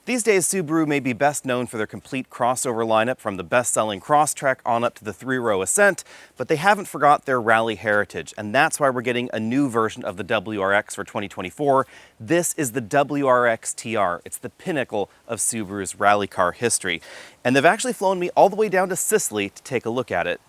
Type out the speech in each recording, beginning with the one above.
These days, Subaru may be best known for their complete crossover lineup from the best-selling Crosstrek on up to the three-row Ascent, but they haven't forgot their rally heritage, and that's why we're getting a new version of the WRX for 2024. This is the WRX TR. It's the pinnacle of Subaru's rally car history, and they've actually flown me all the way down to Sicily to take a look at it.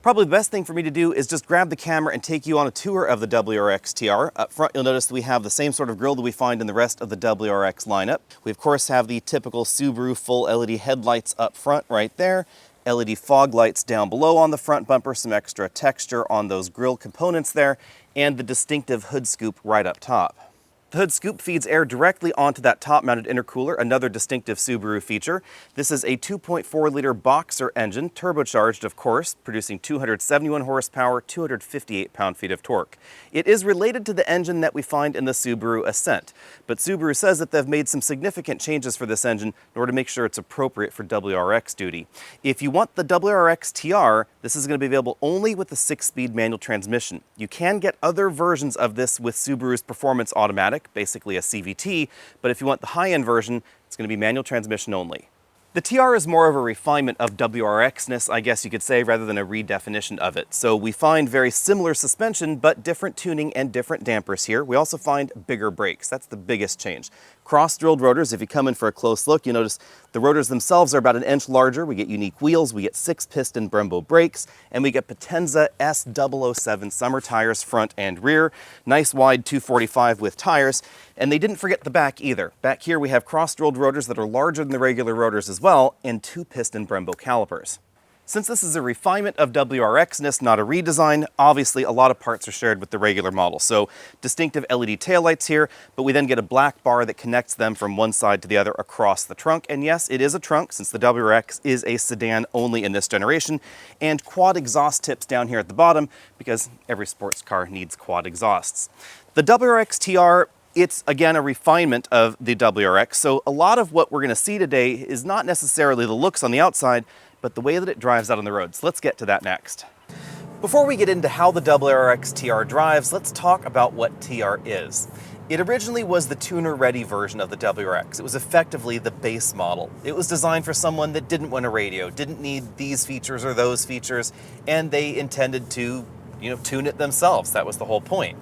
Probably the best thing for me to do is just grab the camera and take you on a tour of the WRX TR. Up front, you'll notice that we have the same sort of grille that we find in the rest of the WRX lineup. We, of course, have the typical Subaru full LED headlights up front right there, LED fog lights down below on the front bumper, some extra texture on those grille components there, and the distinctive hood scoop right up top. The hood scoop feeds air directly onto that top-mounted intercooler, another distinctive Subaru feature. This is a 2.4-liter Boxer engine, turbocharged, of course, producing 271 horsepower, 258 pound-feet of torque. It is related to the engine that we find in the Subaru Ascent, but Subaru says that they've made some significant changes for this engine in order to make sure it's appropriate for WRX duty. If you want the WRX TR, this is going to be available only with the 6-speed manual transmission. You can get other versions of this with Subaru's Performance Automatic, basically a CVT, but if you want the high-end version, it's going to be manual transmission only. The TR is more of a refinement of WRX-ness, I guess you could say, rather than a redefinition of it. So we find very similar suspension, but different tuning and different dampers here. We also find bigger brakes. That's the biggest change. Cross-drilled rotors. If you come in for a close look, you notice the rotors themselves are about an inch larger. We get unique wheels, we get 6-piston Brembo brakes, and we get Potenza S007 summer tires front and rear. Nice wide 245 with tires. And they didn't forget the back either. Back here we have cross-drilled rotors that are larger than the regular rotors as well, and 2-piston Brembo calipers. Since this is a refinement of WRX-ness, not a redesign, obviously a lot of parts are shared with the regular model. So distinctive LED taillights here, but we then get a black bar that connects them from one side to the other across the trunk. And yes, it is a trunk, since the WRX is a sedan only in this generation, and quad exhaust tips down here at the bottom, because every sports car needs quad exhausts. The WRX TR, it's, again, a refinement of the WRX, so a lot of what we're going to see today is not necessarily the looks on the outside, but the way that it drives out on the road. So let's get to that next. Before we get into how the WRX TR drives, let's talk about what TR is. It originally was the tuner-ready version of the WRX. It was effectively the base model. It was designed for someone that didn't want a radio, didn't need these features or those features, and they intended to, tune it themselves. That was the whole point.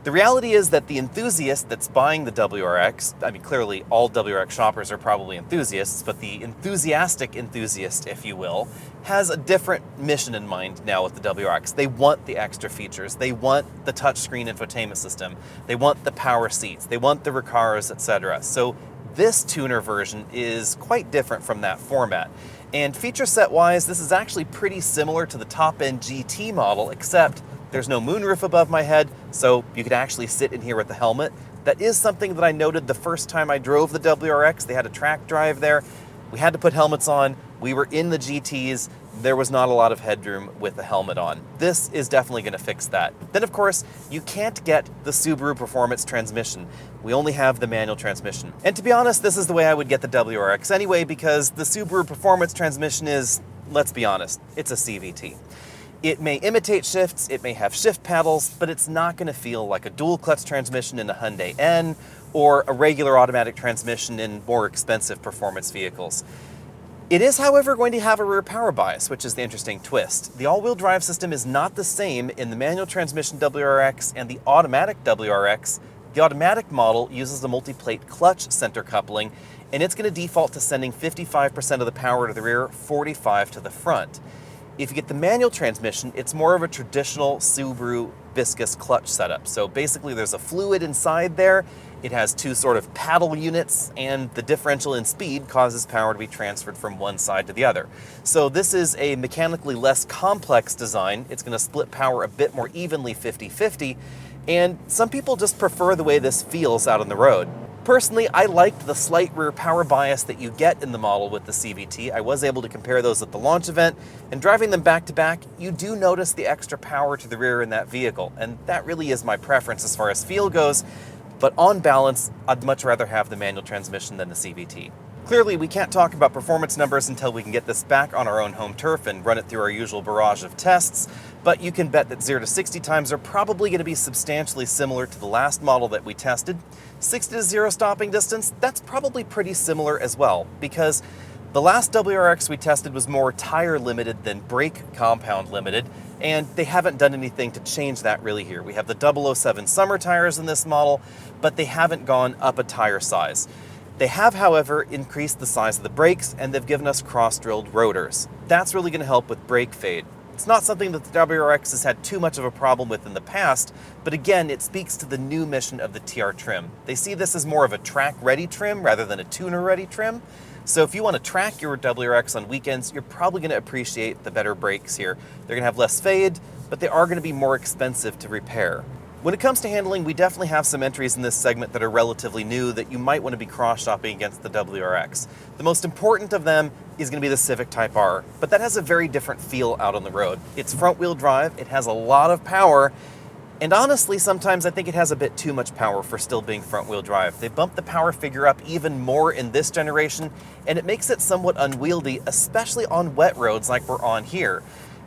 The reality is that the enthusiast that's buying the WRX, I mean, clearly all WRX shoppers are probably enthusiasts, but the enthusiastic enthusiast, if you will, has a different mission in mind now with the WRX. They want the extra features. They want the touchscreen infotainment system. They want the power seats. They want the recaros, etc. So this tuner version is quite different from that format. And feature set wise, this is actually pretty similar to the top-end GT model, except there's no moonroof above my head, so you could actually sit in here with the helmet. That is something that I noted the first time I drove the WRX. They had a track drive there. We had to put helmets on. We were in the GTs. There was not a lot of headroom with the helmet on. This is definitely going to fix that. Then, of course, you can't get the Subaru Performance transmission. We only have the manual transmission. And to be honest, this is the way I would get the WRX anyway, because the Subaru Performance transmission is, let's be honest, it's a CVT. It may imitate shifts, it may have shift paddles, but it's not going to feel like a dual clutch transmission in a Hyundai N or a regular automatic transmission in more expensive performance vehicles. It is, however, going to have a rear power bias, which is the interesting twist. The all-wheel drive system is not the same in the manual transmission WRX and the automatic WRX. The automatic model uses a multi-plate clutch center coupling, and it's going to default to sending 55% of the power to the rear, 45% to the front. If you get the manual transmission, it's more of a traditional Subaru viscous clutch setup. So basically there's a fluid inside there, it has two sort of paddle units, and the differential in speed causes power to be transferred from one side to the other. So this is a mechanically less complex design. It's going to split power a bit more evenly 50-50, and some people just prefer the way this feels out on the road. Personally, I liked the slight rear power bias that you get in the model with the CVT. I was able to compare those at the launch event, and driving them back to back, you do notice the extra power to the rear in that vehicle, and that really is my preference as far as feel goes, but on balance, I'd much rather have the manual transmission than the CVT. Clearly, we can't talk about performance numbers until we can get this back on our own home turf and run it through our usual barrage of tests, but you can bet that 0 to 60 times are probably going to be substantially similar to the last model that we tested. 60 to 0 stopping distance, that's probably pretty similar as well, because the last WRX we tested was more tire limited than brake compound limited, and they haven't done anything to change that really here. We have the 007 summer tires in this model, but they haven't gone up a tire size. They have, however, increased the size of the brakes, and they've given us cross-drilled rotors. That's really going to help with brake fade. It's not something that the WRX has had too much of a problem with in the past, but again, it speaks to the new mission of the TR trim. They see this as more of a track-ready trim rather than a tuner-ready trim. So if you want to track your WRX on weekends, you're probably going to appreciate the better brakes here. They're going to have less fade, but they are going to be more expensive to repair. When it comes to handling, we definitely have some entries in this segment that are relatively new that you might want to be cross-shopping against the WRX. The most important of them is going to be the Civic Type R, but that has a very different feel out on the road. It's front-wheel drive, it has a lot of power, and honestly, sometimes I think it has a bit too much power for still being front-wheel drive. They bumped the power figure up even more in this generation, and it makes it somewhat unwieldy, especially on wet roads like we're on here.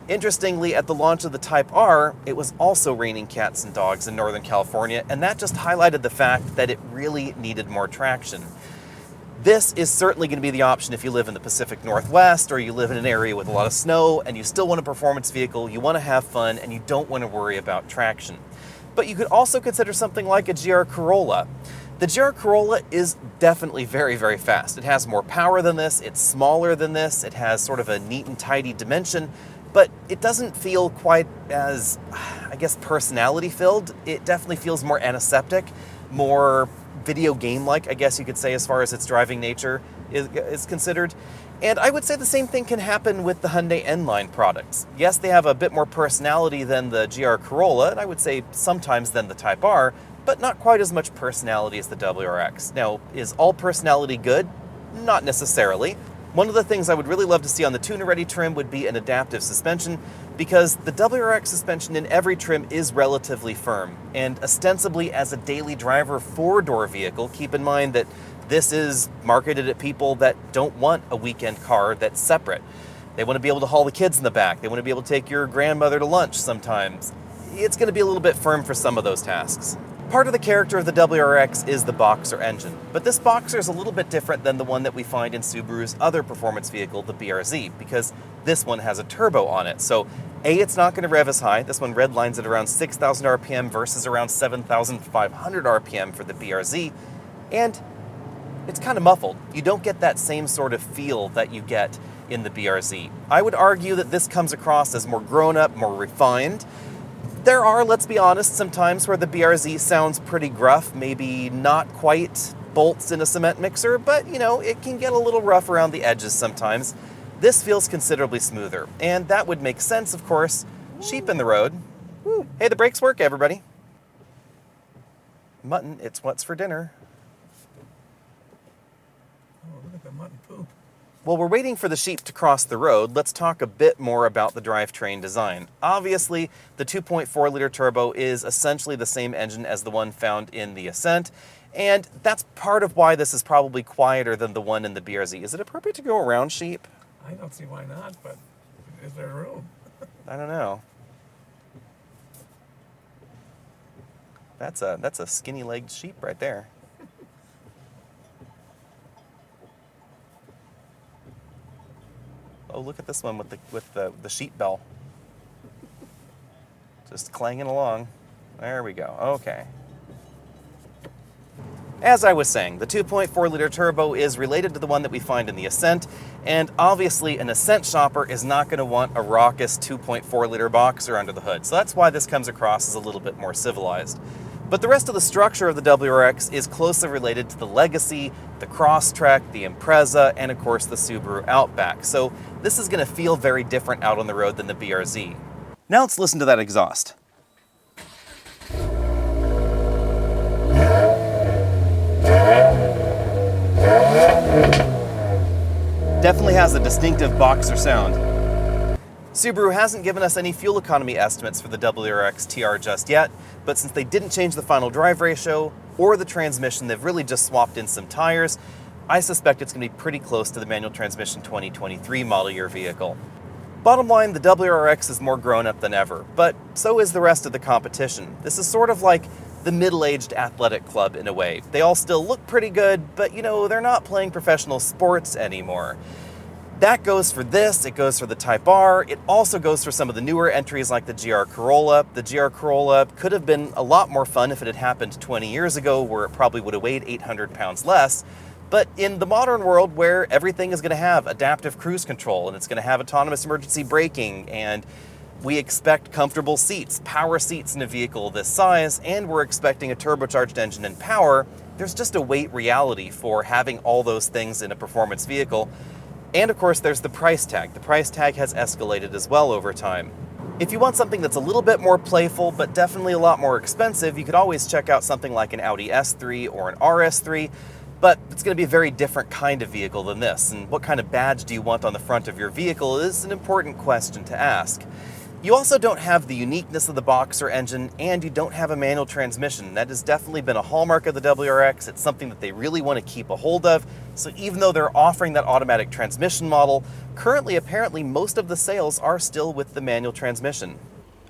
Interestingly, at the launch of the Type R, it was also raining cats and dogs in Northern California, and that just highlighted the fact that it really needed more traction. This is certainly going to be the option if you live in the Pacific Northwest or you live in an area with a lot of snow and you still want a performance vehicle, you want to have fun, and you don't want to worry about traction. But you could also consider something like a GR Corolla. The GR Corolla is definitely very, very fast. It has more power than this, it's smaller than this, it has sort of a neat and tidy dimension, but it doesn't feel quite as, I guess, personality-filled. It definitely feels more antiseptic, more video game-like, I guess you could say, as far as its driving nature is considered. And I would say the same thing can happen with the Hyundai N-Line products. Yes, they have a bit more personality than the GR Corolla, and I would say sometimes than the Type R, but not quite as much personality as the WRX. Now, is all personality good? Not necessarily. One of the things I would really love to see on the tuner-ready trim would be an adaptive suspension, because the WRX suspension in every trim is relatively firm, and ostensibly as a daily driver four-door vehicle, keep in mind that this is marketed at people that don't want a weekend car that's separate. They want to be able to haul the kids in the back, they want to be able to take your grandmother to lunch sometimes. It's going to be a little bit firm for some of those tasks. Part of the character of the WRX is the Boxer engine, but this Boxer is a little bit different than the one that we find in Subaru's other performance vehicle, the BRZ, because this one has a turbo on it. So A, it's not going to rev as high. This one redlines at around 6,000 RPM versus around 7,500 RPM for the BRZ, and it's kind of muffled. You don't get that same sort of feel that you get in the BRZ. I would argue that this comes across as more grown-up, more refined. There are, let's be honest, some times where the BRZ sounds pretty gruff, maybe not quite bolts in a cement mixer, but, you know, it can get a little rough around the edges sometimes. This feels considerably smoother, and that would make sense, of course. Sheep in the road. Woo. Hey, the brakes work, everybody. Mutton, it's what's for dinner. Oh, look at the mutton poop. While we're waiting for the sheep to cross the road, let's talk a bit more about the drivetrain design. Obviously, the 2.4-liter turbo is essentially the same engine as the one found in the Ascent, and that's part of why this is probably quieter than the one in the BRZ. Is it appropriate to go around sheep? I don't see why not, but is there room? I don't know. That's a skinny-legged sheep right there. Oh, look at this one with the sheep bell. Just clanging along. There we go. Okay. As I was saying, the 2.4-liter turbo is related to the one that we find in the Ascent, and obviously an Ascent shopper is not going to want a raucous 2.4-liter Boxer under the hood, so that's why this comes across as a little bit more civilized. But the rest of the structure of the WRX is closely related to the Legacy, the Crosstrek, the Impreza, and of course the Subaru Outback. So this is going to feel very different out on the road than the BRZ. Now let's listen to that exhaust. Definitely has a distinctive Boxer sound. Subaru hasn't given us any fuel economy estimates for the WRX TR just yet, but since they didn't change the final drive ratio or the transmission, they've really just swapped in some tires. I suspect it's going to be pretty close to the manual transmission 2023 model year vehicle. Bottom line, the WRX is more grown up than ever, but so is the rest of the competition. This is sort of like the middle-aged athletic club in a way. They all still look pretty good, but you know, they're not playing professional sports anymore. That goes for this, it goes for the Type R, it also goes for some of the newer entries like the GR Corolla. The GR Corolla could have been a lot more fun if it had happened 20 years ago, where it probably would have weighed 800 pounds less. But in the modern world where everything is going to have adaptive cruise control and it's going to have autonomous emergency braking, and we expect comfortable seats, power seats in a vehicle this size, and we're expecting a turbocharged engine and power, there's just a weight reality for having all those things in a performance vehicle. And of course, there's the price tag. The price tag has escalated as well over time. If you want something that's a little bit more playful, but definitely a lot more expensive, you could always check out something like an Audi S3 or an RS3, but it's going to be a very different kind of vehicle than this. And what kind of badge do you want on the front of your vehicle is an important question to ask. You also don't have the uniqueness of the boxer engine, and you don't have a manual transmission. That has definitely been a hallmark of the WRX. It's something that they really want to keep a hold of. So even though they're offering that automatic transmission model, currently apparently most of the sales are still with the manual transmission.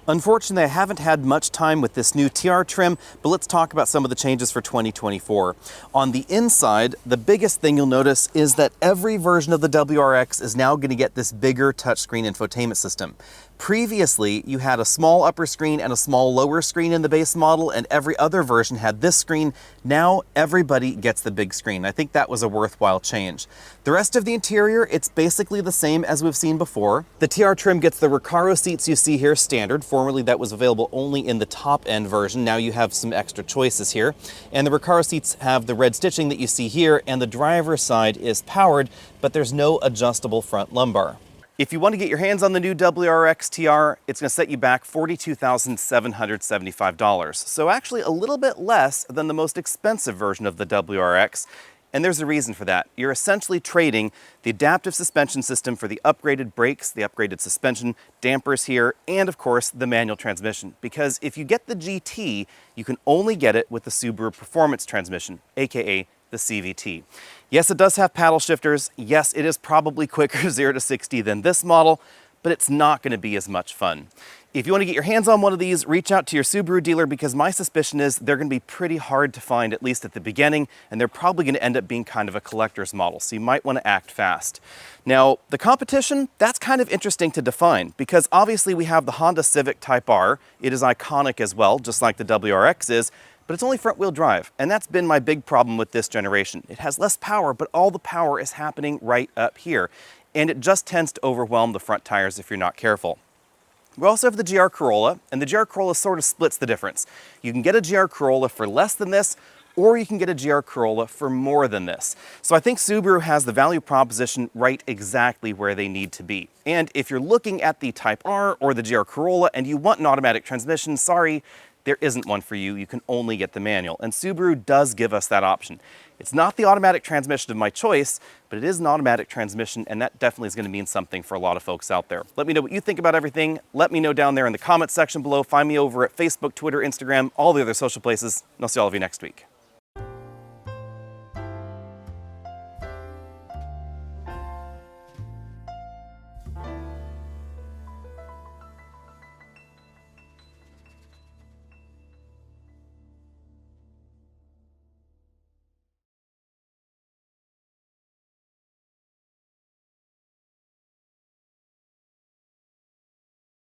Unfortunately, I haven't had much time with this new TR trim, but let's talk about some of the changes for 2024. On the inside, the biggest thing you'll notice is that every version of the WRX is now going to get this bigger touchscreen infotainment system. Previously, you had a small upper screen and a small lower screen in the base model, and every other version had this screen. Now everybody gets the big screen. I think that was a worthwhile change. The rest of the interior, it's basically the same as we've seen before. The TR trim gets the Recaro seats you see here standard. Formerly that was available only in the top end version. Now you have some extra choices here. And the Recaro seats have the red stitching that you see here, and the driver's side is powered, but there's no adjustable front lumbar. If you want to get your hands on the new WRX TR, it's going to set you back $42,775. So actually a little bit less than the most expensive version of the WRX. And there's a reason for that. You're essentially trading the adaptive suspension system for the upgraded brakes, the upgraded suspension, dampers here, and of course the manual transmission. Because if you get the GT, you can only get it with the Subaru Performance transmission, aka the CVT. Yes, it does have paddle shifters. Yes, it is probably quicker 0 to 60 than this model, but it's not going to be as much fun. If you want to get your hands on one of these, reach out to your Subaru dealer, because my suspicion is they're going to be pretty hard to find, at least at the beginning, and they're probably going to end up being kind of a collector's model, so you might want to act fast. Now, the competition, that's kind of interesting to define, because obviously we have the Honda Civic Type R. It is iconic as well, just like the WRX is, but it's only front-wheel drive, and that's been my big problem with this generation. It has less power, but all the power is happening right up here, and it just tends to overwhelm the front tires if you're not careful. We also have the GR Corolla, and the GR Corolla sort of splits the difference. You can get a GR Corolla for less than this, or you can get a GR Corolla for more than this. So I think Subaru has the value proposition right exactly where they need to be. And if you're looking at the Type R or the GR Corolla and you want an automatic transmission, sorry, there isn't one for you. You can only get the manual, and Subaru does give us that option. It's not the automatic transmission of my choice, but it is an automatic transmission, and that definitely is going to mean something for a lot of folks out there. Let me know what you think about everything. Let me know down there in the comments section below. Find me over at Facebook, Twitter, Instagram, all the other social places, and I'll see all of you next week.